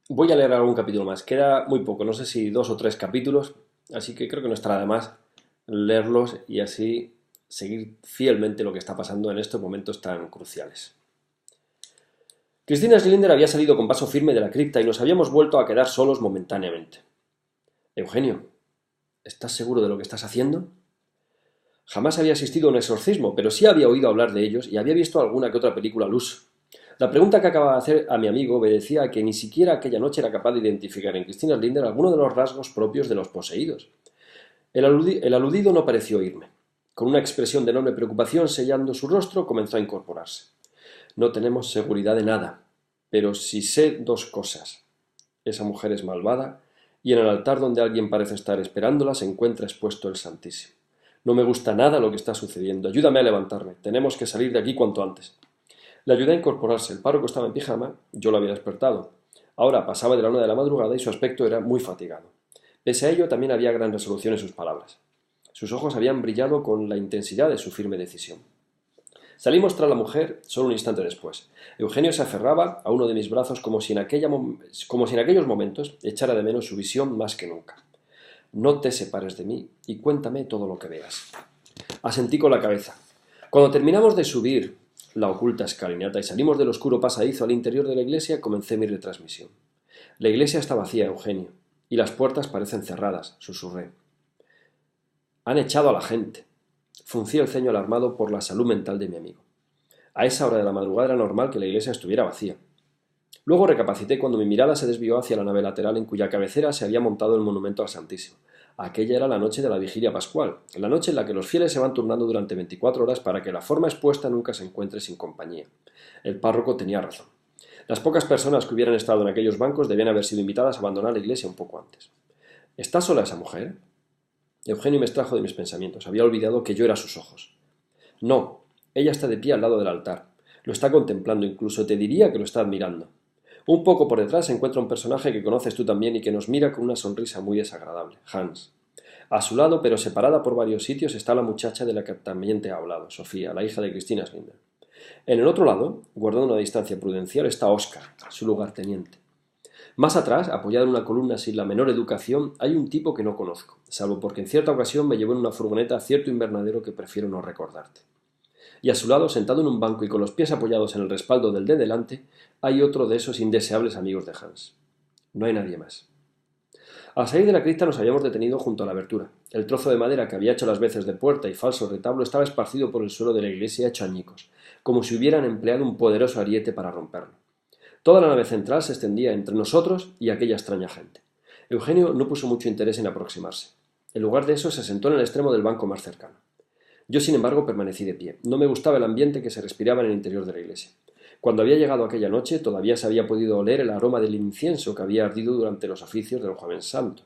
Voy a leer algún capítulo más. Queda muy poco, no sé si 2 o 3 capítulos, así que creo que no estará de más leerlos y así seguir fielmente lo que está pasando en estos momentos tan cruciales. Cristina Schlinder había salido con paso firme de la cripta y nos habíamos vuelto a quedar solos momentáneamente. Eugenio, ¿estás seguro de lo que estás haciendo? Jamás había asistido a un exorcismo, pero sí había oído hablar de ellos y había visto alguna que otra película al uso. La pregunta que acababa de hacer a mi amigo obedecía a que ni siquiera aquella noche era capaz de identificar en Cristina Linder alguno de los rasgos propios de los poseídos. El aludido no pareció oírme. Con una expresión de enorme preocupación sellando su rostro, comenzó a incorporarse. No tenemos seguridad de nada, pero sí sé dos cosas. Esa mujer es malvada y en el altar donde alguien parece estar esperándola se encuentra expuesto el Santísimo. No me gusta nada lo que está sucediendo. Ayúdame a levantarme. Tenemos que salir de aquí cuanto antes. Le ayudé a incorporarse. El párroco estaba en pijama, yo lo había despertado. Ahora pasaba de la 1 de la madrugada y su aspecto era muy fatigado. Pese a ello, también había gran resolución en sus palabras. Sus ojos habían brillado con la intensidad de su firme decisión. Salimos tras la mujer solo un instante después. Eugenio se aferraba a uno de mis brazos como si en aquellos momentos echara de menos su visión más que nunca. No te separes de mí y cuéntame todo lo que veas. Asentí con la cabeza. Cuando terminamos de subir la oculta escalinata y salimos del oscuro pasadizo al interior de la iglesia, comencé mi retransmisión. La iglesia está vacía, Eugenio, y las puertas parecen cerradas, susurré. Han echado a la gente. Fruncí el ceño alarmado por la salud mental de mi amigo. A esa hora de la madrugada era normal que la iglesia estuviera vacía. Luego recapacité cuando mi mirada se desvió hacia la nave lateral en cuya cabecera se había montado el monumento al Santísimo. Aquella era la noche de la vigilia pascual, la noche en la que los fieles se van turnando durante 24 horas para que la forma expuesta nunca se encuentre sin compañía. El párroco tenía razón. Las pocas personas que hubieran estado en aquellos bancos debían haber sido invitadas a abandonar la iglesia un poco antes. ¿Está sola esa mujer? Eugenio me extrajo de mis pensamientos. Había olvidado que yo era sus ojos. No, ella está de pie al lado del altar. Lo está contemplando, incluso te diría que lo está admirando. Un poco por detrás se encuentra un personaje que conoces tú también y que nos mira con una sonrisa muy desagradable, Hans. A su lado, pero separada por varios sitios, está la muchacha de la que también te he hablado, Sofía, la hija de Cristina Slinder. En el otro lado, guardando una distancia prudencial, está Oscar, su lugarteniente. Más atrás, apoyado en una columna sin la menor educación, hay un tipo que no conozco, salvo porque en cierta ocasión me llevó en una furgoneta a cierto invernadero que prefiero no recordarte. Y a su lado, sentado en un banco y con los pies apoyados en el respaldo del de delante, hay otro de esos indeseables amigos de Hans. No hay nadie más. Al salir de la cripta nos habíamos detenido junto a la abertura. El trozo de madera que había hecho las veces de puerta y falso retablo estaba esparcido por el suelo de la iglesia hecho añicos, como si hubieran empleado un poderoso ariete para romperlo. Toda la nave central se extendía entre nosotros y aquella extraña gente. Eugenio no puso mucho interés en aproximarse. En lugar de eso, se sentó en el extremo del banco más cercano. Yo, sin embargo, permanecí de pie. No me gustaba el ambiente que se respiraba en el interior de la iglesia. Cuando había llegado aquella noche, todavía se había podido oler el aroma del incienso que había ardido durante los oficios del Jueves Santo.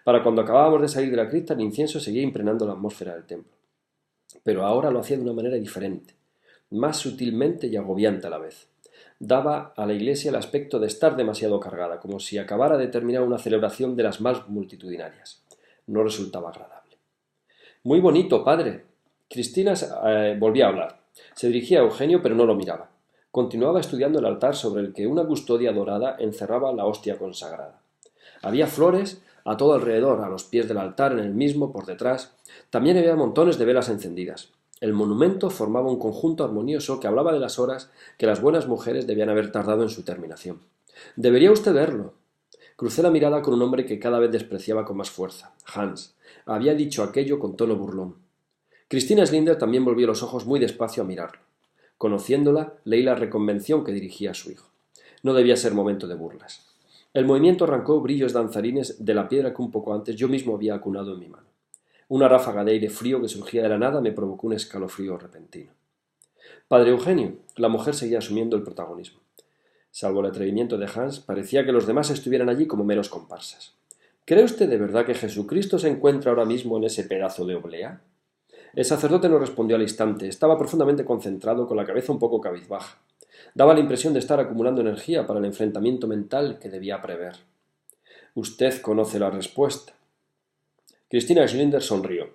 Para cuando acabábamos de salir de la cripta, el incienso seguía impregnando la atmósfera del templo. Pero ahora lo hacía de una manera diferente, más sutilmente y agobiante a la vez. Daba a la iglesia el aspecto de estar demasiado cargada, como si acabara de terminar una celebración de las más multitudinarias. No resultaba agradable. Muy bonito, padre. Cristina volvía a hablar. Se dirigía a Eugenio, pero no lo miraba. Continuaba estudiando el altar sobre el que una custodia dorada encerraba la hostia consagrada. Había flores a todo alrededor, a los pies del altar, en el mismo, por detrás. También había montones de velas encendidas. El monumento formaba un conjunto armonioso que hablaba de las horas que las buenas mujeres debían haber tardado en su terminación. Debería usted verlo. Crucé la mirada con un hombre que cada vez despreciaba con más fuerza. Hans. Había dicho aquello con tono burlón. Cristina Slinder también volvió los ojos muy despacio a mirarlo. Conociéndola, leí la reconvención que dirigía a su hijo. No debía ser momento de burlas. El movimiento arrancó brillos danzarines de la piedra que un poco antes yo mismo había acunado en mi mano. Una ráfaga de aire frío que surgía de la nada me provocó un escalofrío repentino. Padre Eugenio, la mujer seguía asumiendo el protagonismo. Salvo el atrevimiento de Hans, parecía que los demás estuvieran allí como meros comparsas. ¿Cree usted de verdad que Jesucristo se encuentra ahora mismo en ese pedazo de oblea? El sacerdote no respondió al instante. Estaba profundamente concentrado, con la cabeza un poco cabizbaja. Daba la impresión de estar acumulando energía para el enfrentamiento mental que debía prever. Usted conoce la respuesta. Cristina Schlinder sonrió.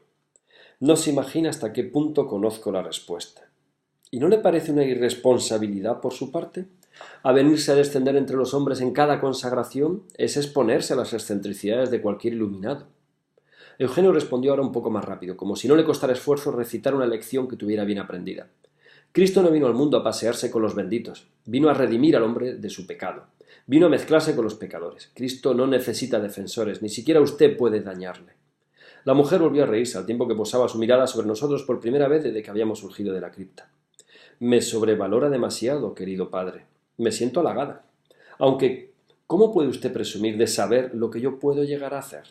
No se imagina hasta qué punto conozco la respuesta. ¿Y no le parece una irresponsabilidad por su parte? Avenirse a descender entre los hombres en cada consagración es exponerse a las excentricidades de cualquier iluminado. Eugenio respondió ahora un poco más rápido, como si no le costara esfuerzo recitar una lección que tuviera bien aprendida. Cristo no vino al mundo a pasearse con los benditos, vino a redimir al hombre de su pecado, vino a mezclarse con los pecadores. Cristo no necesita defensores, ni siquiera usted puede dañarle. La mujer volvió a reírse al tiempo que posaba su mirada sobre nosotros por primera vez desde que habíamos surgido de la cripta. Me sobrevalora demasiado, querido padre. Me siento halagada. Aunque, ¿cómo puede usted presumir de saber lo que yo puedo llegar a hacer?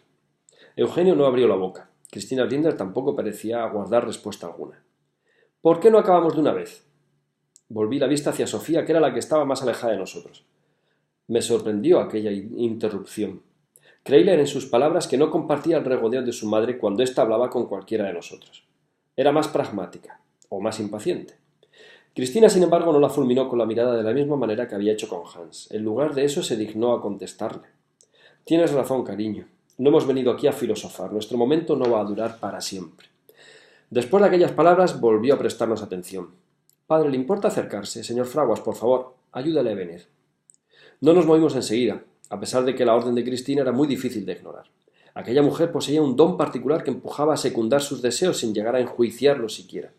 Eugenio no abrió la boca. Cristina Linder tampoco parecía aguardar respuesta alguna. ¿Por qué no acabamos de una vez? Volví la vista hacia Sofía, que era la que estaba más alejada de nosotros. Me sorprendió aquella interrupción. Creí leer en sus palabras que no compartía el regodeo de su madre cuando ésta hablaba con cualquiera de nosotros. Era más pragmática, o más impaciente. Cristina, sin embargo, no la fulminó con la mirada de la misma manera que había hecho con Hans. En lugar de eso, se dignó a contestarle. Tienes razón, cariño. No hemos venido aquí a filosofar. Nuestro momento no va a durar para siempre. Después de aquellas palabras, volvió a prestarnos atención. Padre, ¿le importa acercarse? Señor Fraguas, por favor, ayúdale a venir. No nos movimos enseguida, a pesar de que la orden de Cristina era muy difícil de ignorar. Aquella mujer poseía un don particular que empujaba a secundar sus deseos sin llegar a enjuiciarlos siquiera.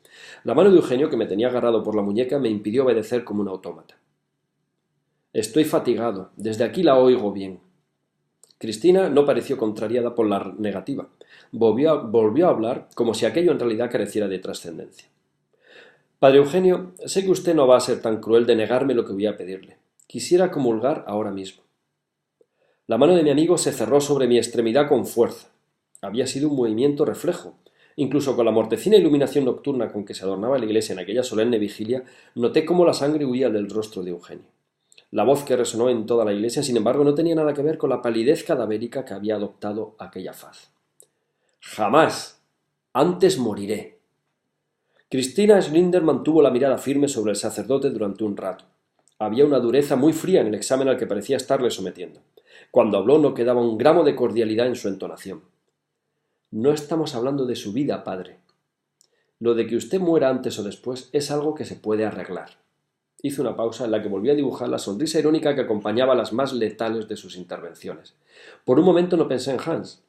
La mano de Eugenio, que me tenía agarrado por la muñeca, me impidió obedecer como un autómata. Estoy fatigado. Desde aquí la oigo bien. Cristina no pareció contrariada por la negativa. Volvió a hablar como si aquello en realidad careciera de trascendencia. Padre Eugenio, sé que usted no va a ser tan cruel de negarme lo que voy a pedirle. Quisiera comulgar ahora mismo. La mano de mi amigo se cerró sobre mi extremidad con fuerza. Había sido un movimiento reflejo. Incluso con la mortecina iluminación nocturna con que se adornaba la iglesia en aquella solemne vigilia, noté cómo la sangre huía del rostro de Eugenio. La voz que resonó en toda la iglesia, sin embargo, no tenía nada que ver con la palidez cadavérica que había adoptado aquella faz. «¡Jamás! Antes moriré!». Cristina Schlinder mantuvo la mirada firme sobre el sacerdote durante un rato. Había una dureza muy fría en el examen al que parecía estarle sometiendo. Cuando habló no quedaba un gramo de cordialidad en su entonación. «No estamos hablando de su vida, padre. Lo de que usted muera antes o después es algo que se puede arreglar». Hizo una pausa en la que volvió a dibujar la sonrisa irónica que acompañaba las más letales de sus intervenciones. Por un momento no pensé en Hans.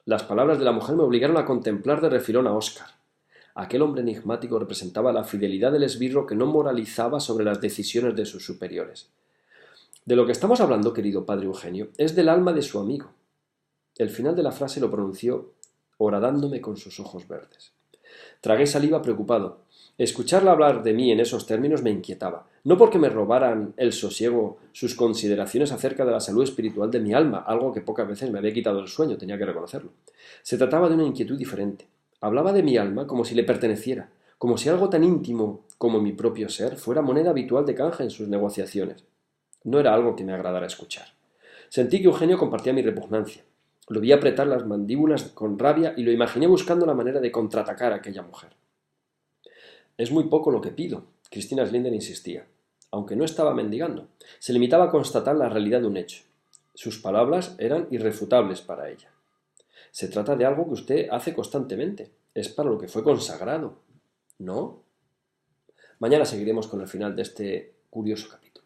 Las palabras de la mujer me obligaron a contemplar de refilón a Óscar. Aquel hombre enigmático representaba la fidelidad del esbirro que no moralizaba sobre las decisiones de sus superiores. De lo que estamos hablando, querido padre Eugenio, es del alma de su amigo. El final de la frase lo pronunció horadándome con sus ojos verdes. Tragué saliva preocupado. Escucharla hablar de mí en esos términos me inquietaba, no porque me robaran el sosiego sus consideraciones acerca de la salud espiritual de mi alma, algo que pocas veces me había quitado el sueño, tenía que reconocerlo. Se trataba de una inquietud diferente. Hablaba de mi alma como si le perteneciera, como si algo tan íntimo como mi propio ser fuera moneda habitual de canje en sus negociaciones. No era algo que me agradara escuchar. Sentí que Eugenio compartía mi repugnancia. Lo vi apretar las mandíbulas con rabia y lo imaginé buscando la manera de contraatacar a aquella mujer. Es muy poco lo que pido, Cristina Schlinder insistía, aunque no estaba mendigando. Se limitaba a constatar la realidad de un hecho. Sus palabras eran irrefutables para ella. Se trata de algo que usted hace constantemente. Es para lo que fue consagrado. ¿No? Mañana seguiremos con el final de este curioso capítulo.